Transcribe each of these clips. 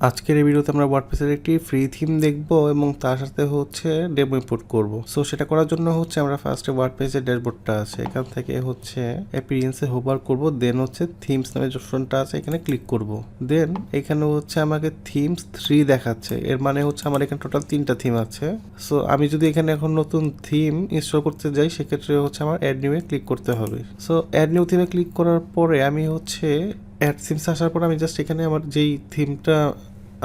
আজকের এই ভিডিওতে আমরা ওয়ার্ডপ্রেসের একটি ফ্রি থিম দেখব এবং তার সাথে হচ্ছে ডেমো ইম্পোর্ট করব। সো সেটা করার জন্য হচ্ছে আমরা ফার্স্টে ওয়ার্ডপ্রেসের ড্যাশবোর্ডটা আছে এখান থেকে হচ্ছে অ্যাপিরিয়েন্সে হোভার করব, দেন হচ্ছে থিমস নামে যে অপশনটা আছে এখানে ক্লিক করব। দেন এখানে হচ্ছে আমাকে থিমস 3 দেখাচ্ছে, এর মানে হচ্ছে আমার এখানে টোটাল 3টা থিম আছে। সো আমি যদি এখানে এখন নতুন থিম ইনস্টল করতে যাই সেক্ষেত্রে হচ্ছে আমার অ্যাড নিউয়ে ক্লিক করতে হবে। সো অ্যাড নিউ থিমে ক্লিক করার পরে আমি হচ্ছে অ্যাড থিমস আসার পর আমি জাস্ট এখানে আমার যেই থিমটা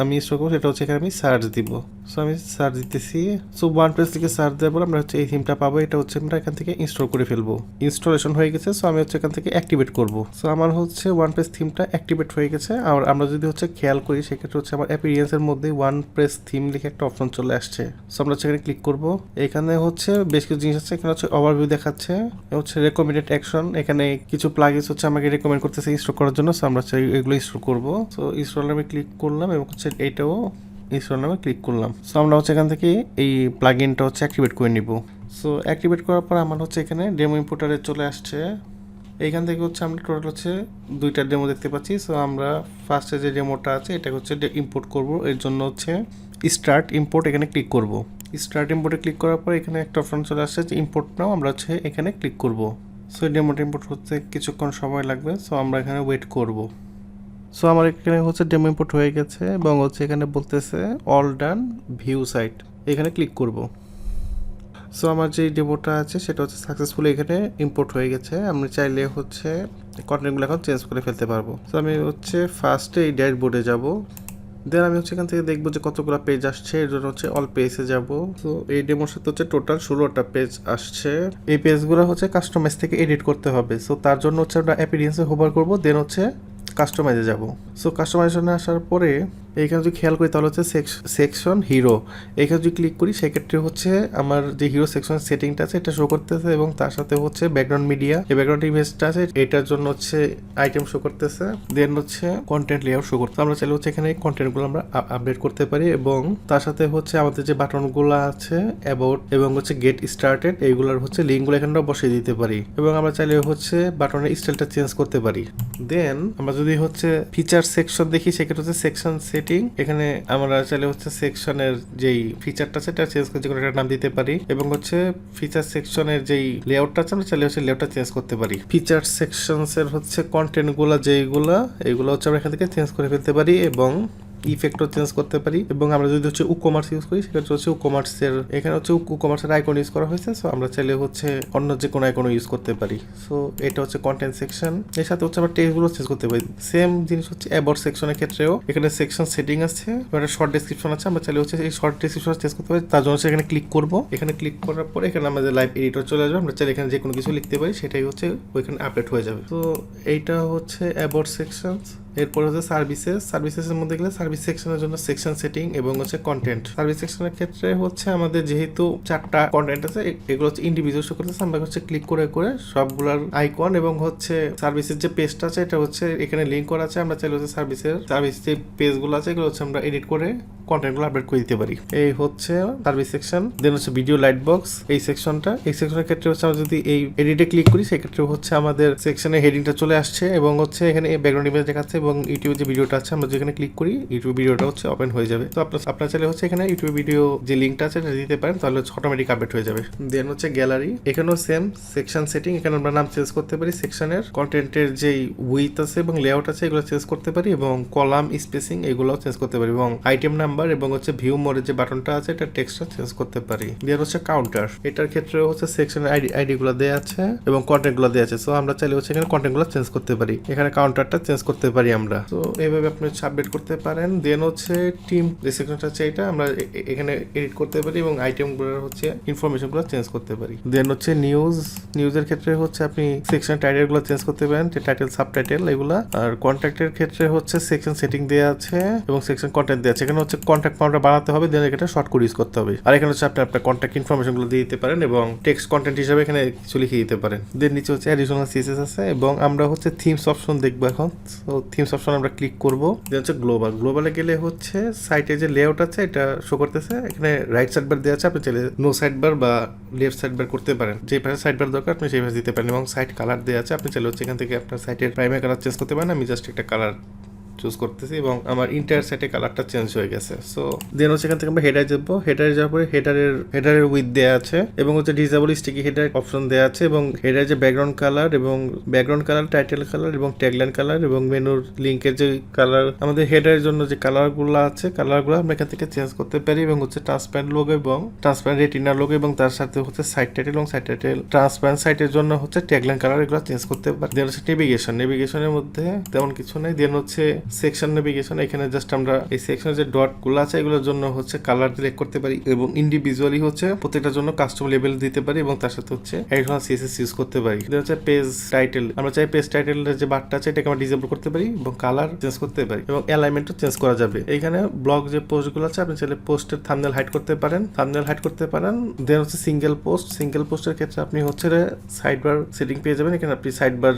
আমি ইনস্টল করবো সেটা হচ্ছে এখানে আমি সার্চ দিব। সো আমি সার্চ দিতেছি। সো ওয়ার্ডপ্রেস থেকে সার্চ দেওয়ার পর আমরা হচ্ছে এই থিমটা পাবো, এটা হচ্ছে আমরা এখান থেকে ইনস্টল করে ফেলবো। ইনস্টলেশন হয়ে গেছে, সো আমি হচ্ছে এখান থেকে অ্যাক্টিভেট করব। সো আমার হচ্ছে ওয়ার্ডপ্রেস থিমটা অ্যাক্টিভেট হয়ে গেছে। আর আমরা যদি হচ্ছে খেয়াল করি সেক্ষেত্রে হচ্ছে আমার অ্যাপিরিয়েন্সের মধ্যে ওয়ার্ডপ্রেস থিম লিখে একটা অপশন চলে আসছে। সো আমরা হচ্ছে এখানে ক্লিক করব। এখানে হচ্ছে বেশ কিছু জিনিস আছে, এখানে হচ্ছে ওভারভিউ দেখাচ্ছে, হচ্ছে রেকমেন্ডেড অ্যাকশন, এখানে কিছু প্লাগইনস হচ্ছে আমাকে রেকমেন্ড করতেছে ইনস্টল করার জন্য। সো আমরা এগুলো ইনস্টল করব। সো ইনস্টল নামে ক্লিক করলাম এবং হচ্ছে এইটাও ইনস্টল নামে ক্লিক করলাম। সো আমরা হচ্ছে এখান থেকে এই প্লাগইনটা হচ্ছে অ্যাক্টিভেট করে নিব। সো অ্যাক্টিভেট করার পর আমার হচ্ছে এখানে ডেমো ইম্পোর্টারে চলে আসছে। এইখান থেকে হচ্ছে আমরা টোটাল হচ্ছে 2টা ডেমো দেখতে পাচ্ছি। সো আমরা ফার্স্টে যে ডেমোটা আছে এটা হচ্ছে ইম্পোর্ট করব, এর জন্য হচ্ছে স্টার্ট ইম্পোর্ট এখানে ক্লিক করব। স্টার্ট ইম্পোর্টে ক্লিক করার পর এখানে একটা অপশন চলে আসছে যে ইম্পোর্ট নাও, আমরা হচ্ছে এখানে ক্লিক করব। সো ডেমোটা ইম্পোর্ট হতে কিছুক্ষণ সময় লাগবে, সো আমরা এখানে ওয়েট করব। সো আমার এখানে হচ্ছে ডেমো ইম্পোর্ট হয়ে গেছে এবং হচ্ছে এখানে বলতেছে অল ডান, ভিউ সাইট, এখানে ক্লিক করব। সো আমার যে ডেমোটা আছে সেটা হচ্ছে সাকসেসফুলি এখানে ইম্পোর্ট হয়ে গেছে। আমি চাইলে হচ্ছে কন্টেন্টগুলো এখন চেঞ্জ করে ফেলতে পারবো। সো আমি হচ্ছে ফার্স্টে এই ড্যাশবোর্ডে যাব, দেন আমি হচ্ছে এখান থেকে দেখবো যে কতগুলো পেজ আসছে, এর জন্য হচ্ছে অল পেজে যাব। তো এই ডেমোর সাথে হচ্ছে টোটাল 16টা পেজ আসছে। এই পেজগুলো হচ্ছে কাস্টমাইজ থেকে এডিট করতে হবে। সো তার জন্য হচ্ছে আমরা অ্যাপিরিয়েন্সে হোভার করবো, দেন হচ্ছে কাস্টমাইজে যাব। সো কাস্টমাইজেশনে আসার পরে এইখানে যদি খেয়াল করি তাহলে হচ্ছে সেকশন হিরো, এইখানে যদি ক্লিক করি সেক্ষেত্রে হচ্ছে আমার যে হিরো সেকশন সেটিংটা আছে এটা শো করতেছে এবং তার সাথে হচ্ছে ব্যাকগ্রাউন্ড মিডিয়া, এই ব্যাকগ্রাউন্ড ইমেজটা আছে এটার জন্য হচ্ছে আইটেম শো করতেছে, দেন হচ্ছে কন্টেন্ট লেআউট শো করতে। আমরা চাইলে হচ্ছে এখানে কন্টেন্টগুলো আমরা আপডেট করতে পারি এবং তার সাথে হচ্ছে আমাদের যে বাটনগুলো আছে অ্যাবাউট এবং হচ্ছে গেট স্টার্টেড, এইগুলোর হচ্ছে লিঙ্কগুলো এখানে বসিয়ে দিতে পারি এবং আমরা চাইলে হচ্ছে বাটনের স্টাইলটা চেঞ্জ করতে পারি। দেন আমরা যদি হচ্ছে ফিচার সেকশন দেখি সেক্ষেত্রে হচ্ছে সেকশন সেটিং, এখানে আমরা চাইলে হচ্ছে সেকশনের যেই ফিচারটা আছে এটা চেঞ্জ করে যে কোনো একটা নাম দিতে পারি এবং হচ্ছে ফিচার সেকশনের যেই লেআউটটা আছে আমরা চাইলে হচ্ছে লেআউটটা চেঞ্জ করতে পারি। ফিচার সেকশনস এর হচ্ছে কন্টেন্টগুলো যেইগুলা এইগুলো হচ্ছে আমরা এখান থেকে চেঞ্জ করে ফেলতে পারি এবং ইফেক্টও চেঞ্জ করতে পারি। এবং আমরা যদি হচ্ছে উকমার্স ইউজ করি সেক্ষেত্রে হচ্ছে উকমার্সের এখানে হচ্ছে উকমার্সের আইকন ইউজ করা হয়েছে। সো আমরা চাইলে হচ্ছে অন্য যে কোনো আইকনও ইউজ করতে পারি। সো এটা হচ্ছে কন্টেন্ট সেকশন, এর সাথে হচ্ছে আমরা টেক্সটগুলো চেঞ্জ করতে পারি। সেম জিনিস হচ্ছে অ্যাবাউট সেকশনের ক্ষেত্রেও এখানে সেকশন সেটিং আছে, একটা শর্ট ডেসক্রিপশন আছে, আমরা চাইলে হচ্ছে এই শর্ট ডেসক্রিপশন চেঞ্জ করতে পারি। তার জন্য হচ্ছে এখানে ক্লিক করব, এখানে ক্লিক করার পরে এখানে আমাদের লাইভ এডিটর চলে আসবে, আমরা চাইলে এখানে যে কোনো কিছু লিখতে পারি সেটাই হচ্ছে ওইখানে আপডেট হয়ে যাবে। তো এইটা হচ্ছে অ্যাবাউট সেকশন। এরপর হচ্ছে সার্ভিসেসের মধ্যে গেলে সার্ভিস সেকশনের জন্য সেকশন সেটিং এবং হচ্ছে কন্টেন্ট। সার্ভিস সেকশনের ক্ষেত্রে হচ্ছে আমাদের যেহেতু 4টা কন্টেন্ট আছে এগুলো হচ্ছে ইন্ডিভিজুয়াল শো করতেছে, আমরা হচ্ছে ক্লিক করে করে সবগুলোর আইকন এবং হচ্ছে সার্ভিসের যে পেজটা আছে এটা হচ্ছে এখানে লিঙ্ক করা আছে, আমরা চাইলে হচ্ছে সার্ভিস যে পেজগুলো আছে এগুলো হচ্ছে আমরা এডিট করে কন্টেন্টগুলো আপডেট করে দিতে পারি। এই হচ্ছে সার্ভিস সেকশন। দেন হচ্ছে ভিডিও লাইট বক্স, এই সেকশনটা, এই সেকশনের ক্ষেত্রে হচ্ছে আমরা যদি এই এডিটে ক্লিক করি সেক্ষেত্রে হচ্ছে আমাদের সেকশনের হেডিংটা চলে আসছে এবং হচ্ছে এখানে ব্যাকগ্রাউন্ড ইমেজ দেখাচ্ছে এবং ইউটিউবে যে ভিডিওটা আছে আমরা যেখানে ক্লিক করি ইউটিউব ভিডিওটা হচ্ছে ওপেন হয়ে যাবে। তো আপনার চাইলে হচ্ছে এখানে ইউটিউব ভিডিও যে লিঙ্কটা আছে এটা দিতে পারেন, তাহলে হচ্ছে অটোমেটিক আপডেট হয়ে যাবে। দেন হচ্ছে গ্যালারি, এখানেও সেম সেকশন সেটিং, এখানে আমরা নাম চেঞ্জ করতে পারি, সেকশনের কন্টেন্টের যেই উইথ আছে এবং লেআউট আছে এগুলো চেঞ্জ করতে পারি এবং কলাম স্পেসিং এগুলোও চেঞ্জ করতে পারি এবং আইটেম নাম্বার এবং হচ্ছে ভিউ মোডের যে বাটনটা আছে এটা টেক্সটটা চেঞ্জ করতে পারি। দেন হচ্ছে কাউন্টার, এটার ক্ষেত্রে হচ্ছে সেকশনের আইডি গুলো দেওয়া আছে এবং কন্টেন্ট গুলো দেওয়া আছে। সো আমরা চাইলে হচ্ছে এখানে কন্টেন্ট গুলো চেঞ্জ করতে পারি, এখানে কাউন্টারটা চেঞ্জ করতে পারি আমরা। তো এইভাবে আপনি আপডেট করতে পারেন। দেন হচ্ছে টিম যে সেকশনটা আছে এটা আমরা এখানে এডিট করতে পারি এবং আইটেম গুলোর হচ্ছে ইনফরমেশন গুলো চেঞ্জ করতে পারি। দেন হচ্ছে নিউজের ক্ষেত্রে হচ্ছে আপনি সেকশন টাইটেল গুলো চেঞ্জ করতে পারেন, টাইটেল সাবটাইটেল এগুলা। আর কন্ট্যাক্টের ক্ষেত্রে হচ্ছে সেকশন সেটিং দেওয়া আছে এবং সেকশন কন্টেন্ট দেওয়া আছে, এখানে হচ্ছে কন্ট্যাক্ট ফর্মটা বানাতে হবে, দেন এটা শর্ট কোড ইউজ করতে হবে। আর এখানে হচ্ছে আপনি আপনার কন্ট্যাক্ট ইনফরমেশন গুলো দিয়ে দিতে পারেন এবং টেক্সট কন্টেন্ট হিসেবে এখানে কিছু লিখে দিতে পারেন। দেন নিচে হচ্ছে অ্যাডিশনাল সিএসএস আছে এবং আমরা হচ্ছে থিমস অপশন দেখবো এখন। তো থিমস অপশন আমরা ক্লিক করবো। দেন হচ্ছে গ্লোবালে গেলে হচ্ছে সাইটে যে লেআউট আছে এটা শো করতেছে, এখানে রাইট সাইড বার দেওয়া আছে, আপনি চাইলে নো সাইড বার বা লেফট সাইড বার করতে পারেন, যে পাশে সাইড বার দরকার আপনি সেই পাশে দিতে পারেন এবং সাইট কালার দেওয়া আছে, আপনি চাইলে হচ্ছে এখান থেকে আপনার সাইটের প্রাইমারি কালার চেঞ্জ করতে পারেন। আমি জাস্ট একটা কালার চুজ করতেছি এবং আমার ইন্টায়ার সাইটে কালারটা চেঞ্জ হয়ে গেছে। সো দেন হচ্ছে এখান থেকে আমরা হেডারে যাবো। হেডারে যাওয়ার পরে হেডারের উইথ দেওয়া আছে এবং হচ্ছে ডিসেবল স্টিকি হেডার অপশন দেওয়া আছে এবং হেডার যে ব্যাকগ্রাউন্ড কালার এবং ব্যাকগ্রাউন্ড কালার, টাইটেল কালার এবং ট্যাগলাইন কালার এবং মেনুর লিঙ্কের যে কালার, আমাদের হেডারের জন্য যে কালারগুলো আছে কালারগুলো আমরা এখান থেকে চেঞ্জ করতে পারি এবং হচ্ছে ট্রান্সপারেন্ট লোগো এবং ট্রান্সপারেন্ট রেটিনা লোগো এবং তার সাথে হচ্ছে সাইড টাইটেল এবং সাইড টাইটেল ট্রান্সপারেন্ট সাইটের জন্য হচ্ছে ট্যাগলাইন কালার, এগুলো চেঞ্জ করতে পারি। দেন হচ্ছে নেভিগেশনের মধ্যে তেমন কিছু নেই। দেন হচ্ছে সেকশন নেভিগেশন, এখানে জাস্ট আমরা এই সেকশনের যে ডটগুলো আছে এগুলোর জন্য হচ্ছে কালার সিলেক্ট করতে পারি এবং ইন্ডিভিজুয়ালি হচ্ছে প্রত্যেকটার জন্য কাস্টম লেভেল দিতে পারি এবং তার সাথে হচ্ছে এডিশনাল সিএসএস ইউজ করতে পারি। দেন হচ্ছে পেজ টাইটেল, আমরা চাই পেজ টাইটেলের যে বারটা আছে এটাকে আমরা ডিসেবল করতে পারি এবং কালার চেঞ্জ করতে পারি এবং অ্যালাইনমেন্টও চেঞ্জ করা যাবে। এখানে ব্লগ যে পোস্টগুলো আছে আপনি চাইলে পোস্টের থাম্বনেল হাইড করতে পারেন, দেন হচ্ছে সিঙ্গেল পোস্টের ক্ষেত্রে আপনি হচ্ছে সাইড বার সেটিং পেয়ে যাবেন। এখানে আপনি সাইড বার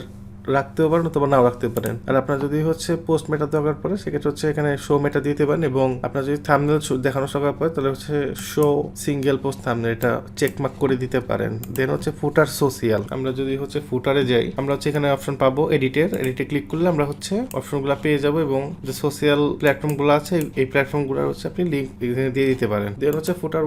রাখতেও পারেন অথবা নাও রাখতে পারেন। আর আপনার যদি হচ্ছে পোস্ট মেটা দরকার পড়ে সেক্ষেত্রে হচ্ছে এখানে শো মেটা দিতে পারেন এবং আপনার যদি থাম্বনেল দেখানো দরকার পড়ে তাহলে হচ্ছে শো সিঙ্গেল পোস্ট থাম্বনেল এটা চেকমার্ক করে দিতে পারেন। দেন হচ্ছে ফুটার সোশিয়াল, আমরা যদি হচ্ছে ফুটারে যাই আমরা হচ্ছে এখানে অপশন পাবো এডিটে ক্লিক করলে আমরা হচ্ছে অপশনগুলো পেয়ে যাবো এবং যে সোশিয়াল প্ল্যাটফর্মগুলো আছে এই প্ল্যাটফর্মগুলো হচ্ছে আপনি লিঙ্ক এখানে দিয়ে দিতে পারেন। দেন হচ্ছে ফুটার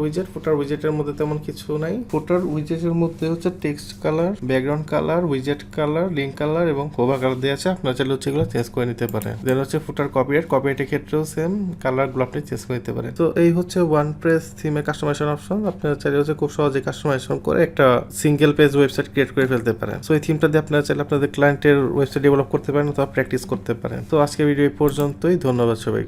উইজেটের মধ্যে তেমন কিছু নাই। ফুটার উইজেটের মধ্যে হচ্ছে টেক্সট কালার, ব্যাকগ্রাউন্ড কালার, উইজেট কালার, লিঙ্ক কালার এবং হোভার কালার দেওয়া আছে, আপনারা চাইলে হচ্ছে এগুলো চেঞ্জ করে নিতে পারেন। দেন হচ্ছে ফুটার কপিরাইটের ক্ষেত্রেও সেম কালারগুলো আপনি চেঞ্জ করে নিতে পারেন। তো এই হচ্ছে ওয়ার্ডপ্রেস থিমের কাস্টমাইজেশন অপশন। আপনারা চাইলে হচ্ছে খুব সহজে কাস্টমাইজেশন করে একটা সিঙ্গেল পেজ ওয়েবসাইট ক্রিয়েট করে ফেলতে পারেন। সো এই থিমটা দিয়ে আপনারা চাইলে আপনাদের ক্লায়েন্টের ওয়েবসাইট ডেভেলপ করতে পারেন অথবা প্র্যাকটিস করতে পারেন। তো আজকে ভিডিও এই পর্যন্তই, ধন্যবাদ সবাই।